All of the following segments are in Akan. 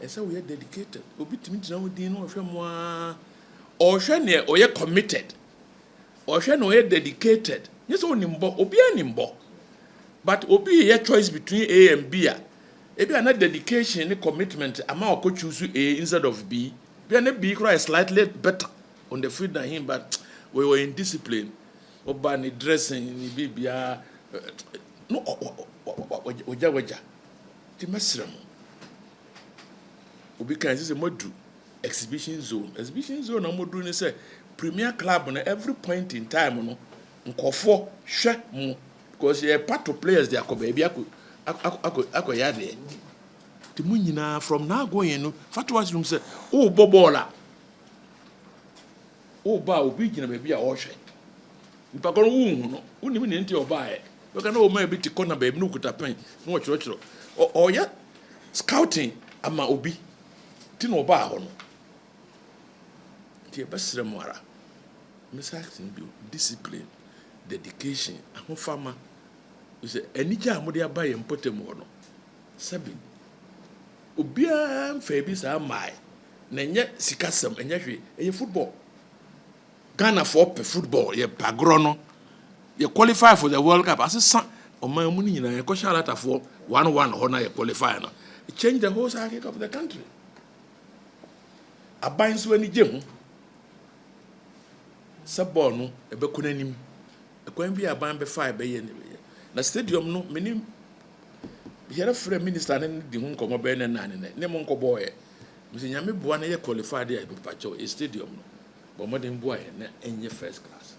say we are dedicated. Obi timi tena wo din no hwe mo a. Or hwe ne o ye committed. Or hwe no ye dedicated. Yes o nimbo, obi animbo. But obi ye choice between A and B. Ebi ana dedication and commitment ama o choose A instead of B. Bi ana B is slightly better on the field than him, but we were in discipline. Oba ni dressing ni bibia no oja ti mesrem. Obi kan say modu exhibition zone na modu ni say premier club na every point in time no nkofo hwe mu because you part of players they are baby akoya there ti mu nyina from now going no fatwa room say oh bobola oh ba obi gina baby a o hwe nipa kono wu no unim ne nti oba e we kana o ma bi ti corner baby no kuta pen no wo chiro o ya scouting ama obi ti no oba ho no ti e besre mo ara misacting bi discipline dedication ahun fama say enija amode abaye mpotem ho no sabi obia mfa bi sa mai na nye sikasem enye hwe eye football Ghana for football ye pagro no ye qualify for the World Cup asesa oman mu ni nyina ye ko shalata for 1-1 ho na ye qualify no it changed the whole circuit of the country aban so ani je ho sabon no e be kunanim ekwan bi aban be 5 be ye ne be na stadium no menim here free minister ne di ho nkomo be ne nan ne mo nkobo ye misinya me boa na ye qualify there be pacho e stadium no but modern boy na enye first class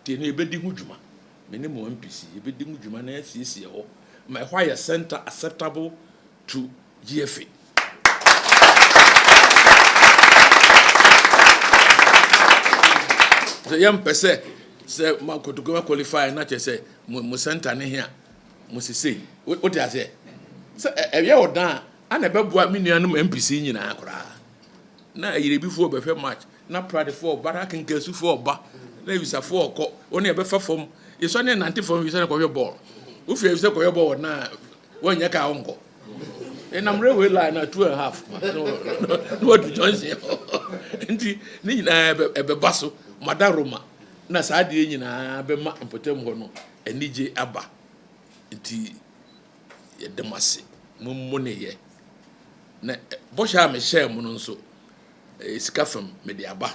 tie no ebedi hu dwuma menim mo MPC ebedi hu dwuma na asiesie ho my why center acceptable to GFA the young person say ma kotogo qualify na che say mo center ne hia mo sisi o ti ase say ewe odan ana beboa menuanum MPC nyina akora na yire before be fe match na pride for barak nkesu for ba na visa for ko oni e be fa fom yeso ne nante fom visa ko ball o fi visa ko ball na wonya ka onko e na mre we line na 2.5 no to johnson nti ni nyina e be baso madaroma na saa de nyina be ma mpotem ho no enije aba nti ye demase mummo ne ye na bo sha me share mu no nso sikafam me de aba